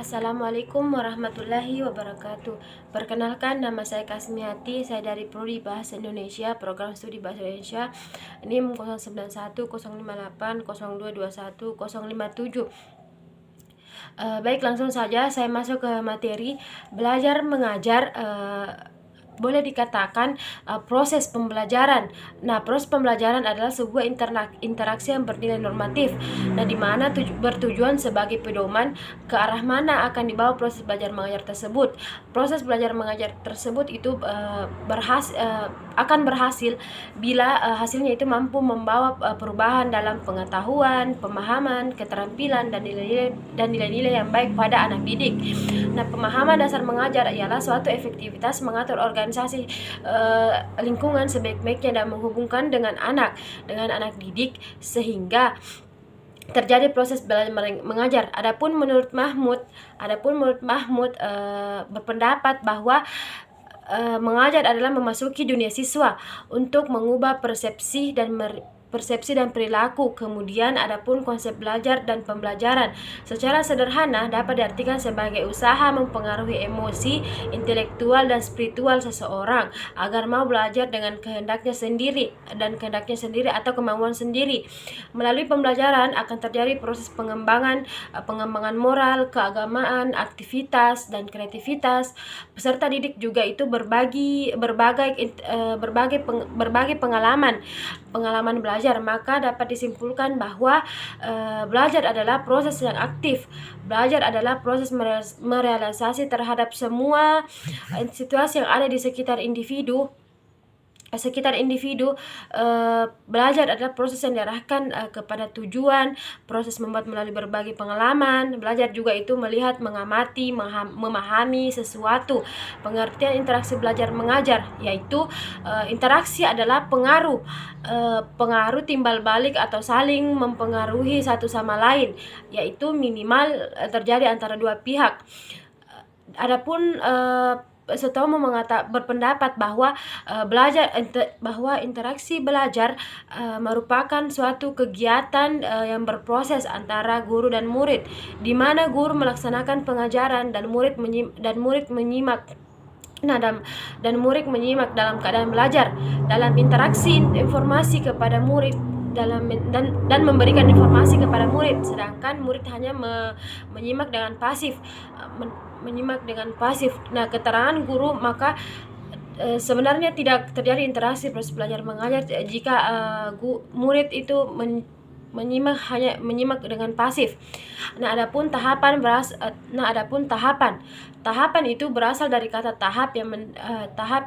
Assalamualaikum warahmatullahi wabarakatuh. Perkenalkan, nama saya Kasmiati. Saya dari Prodi Bahasa Indonesia, Program Studi Bahasa Indonesia NIM 091 058 0221 057. Baik, langsung saja saya masuk ke materi belajar mengajar. Boleh dikatakan proses pembelajaran. Nah, proses pembelajaran adalah sebuah interaksi yang bernilai normatif. Nah, di mana bertujuan sebagai pedoman ke arah mana akan dibawa proses belajar mengajar tersebut. Proses belajar mengajar tersebut itu akan berhasil bila hasilnya itu mampu membawa perubahan dalam pengetahuan, pemahaman, keterampilan dan nilai-nilai yang baik pada anak didik. Nah, pemahaman dasar mengajar ialah suatu efektivitas mengatur organisasi lingkungan sebaik-baiknya dan menghubungkan dengan anak didik sehingga terjadi proses belajar mengajar. Adapun menurut Mahmud berpendapat bahwa mengajar adalah memasuki dunia siswa untuk mengubah persepsi dan perilaku. Kemudian adapun konsep belajar dan pembelajaran secara sederhana dapat diartikan sebagai usaha mempengaruhi emosi, intelektual dan spiritual seseorang agar mau belajar dengan kehendaknya sendiri atau kemauan sendiri. Melalui pembelajaran akan terjadi proses pengembangan moral, keagamaan, aktivitas dan kreativitas. Peserta didik juga itu berbagai pengalaman belajar. Maka dapat disimpulkan bahwa belajar adalah proses yang aktif. Belajar adalah proses merealisasi terhadap semua situasi yang ada di sekitar individu. Belajar adalah proses yang diarahkan kepada tujuan. Proses membuat melalui berbagai pengalaman. Belajar juga itu melihat, mengamati, memahami sesuatu. Pengertian interaksi belajar mengajar yaitu interaksi adalah pengaruh timbal balik atau saling mempengaruhi satu sama lain, yaitu minimal terjadi antara dua pihak. Adapun Sutomo berpendapat bahwa interaksi belajar merupakan suatu kegiatan yang berproses antara guru dan murid, di mana guru melaksanakan pengajaran dan murid menyimak. Dan murid menyimak dalam keadaan belajar. Dalam interaksi informasi kepada murid dan memberikan informasi kepada murid, sedangkan murid hanya menyimak dengan pasif. Nah, keterangan guru maka sebenarnya tidak terjadi interaksi proses belajar mengajar jika murid itu hanya menyimak dengan pasif. Nah, adapun tahapan itu berasal dari kata tahap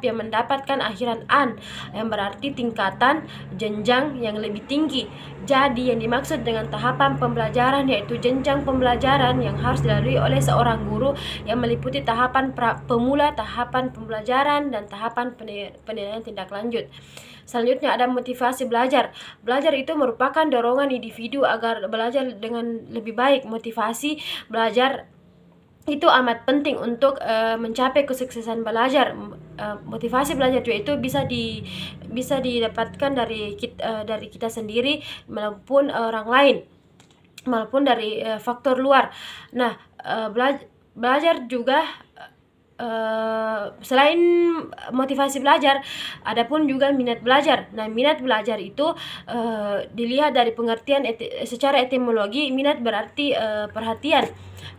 yang mendapatkan akhiran an, yang berarti tingkatan jenjang yang lebih tinggi. Jadi yang dimaksud dengan tahapan pembelajaran yaitu jenjang pembelajaran yang harus dilalui oleh seorang guru, yang meliputi tahapan pemula, tahapan pembelajaran dan tahapan penilaian tindak lanjut. Selanjutnya ada motivasi belajar. Belajar itu merupakan dorongan individu agar belajar dengan lebih baik. Motivasi belajar itu amat penting untuk mencapai kesuksesan belajar. Motivasi belajar itu bisa didapatkan dari kita sendiri maupun orang lain, maupun dari faktor luar. Nah, belajar juga selain motivasi belajar, adapun juga minat belajar. Nah, minat belajar itu dilihat dari pengertian secara etimologi. Minat berarti perhatian,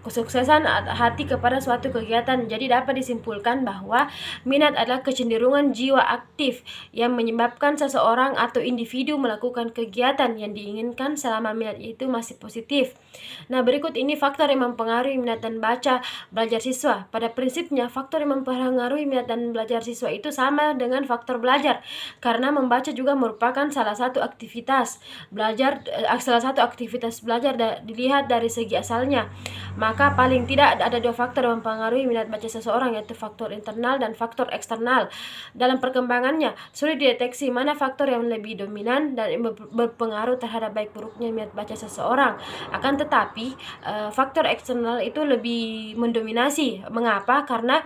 kesuksesan hati kepada suatu kegiatan. Jadi dapat disimpulkan bahwa minat adalah kecenderungan jiwa aktif yang menyebabkan seseorang atau individu melakukan kegiatan yang diinginkan selama minat itu masih positif. Nah, berikut ini faktor yang mempengaruhi minat dan baca belajar siswa. Pada prinsipnya, faktor yang mempengaruhi minat dan belajar siswa itu sama dengan faktor belajar, karena membaca juga merupakan salah satu aktivitas belajar. Dilihat dari segi asalnya, maka paling tidak ada dua faktor yang mempengaruhi minat baca seseorang, yaitu faktor internal dan faktor eksternal. Dalam perkembangannya, sulit dideteksi mana faktor yang lebih dominan dan berpengaruh terhadap baik buruknya minat baca seseorang. Akan tetapi, faktor eksternal itu lebih mendominasi. Mengapa? Karena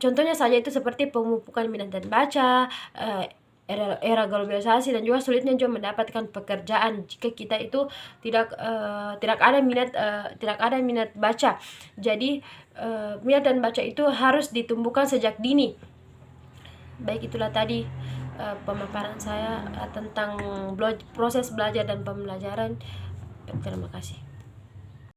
contohnya saja itu seperti pemupukan minat dan baca, era globalisasi, dan juga sulitnya juga mendapatkan pekerjaan jika kita itu tidak ada minat baca. Jadi minat dan baca itu harus ditumbuhkan sejak dini. Baik, itulah tadi pemaparan saya tentang proses belajar dan pembelajaran. Terima kasih.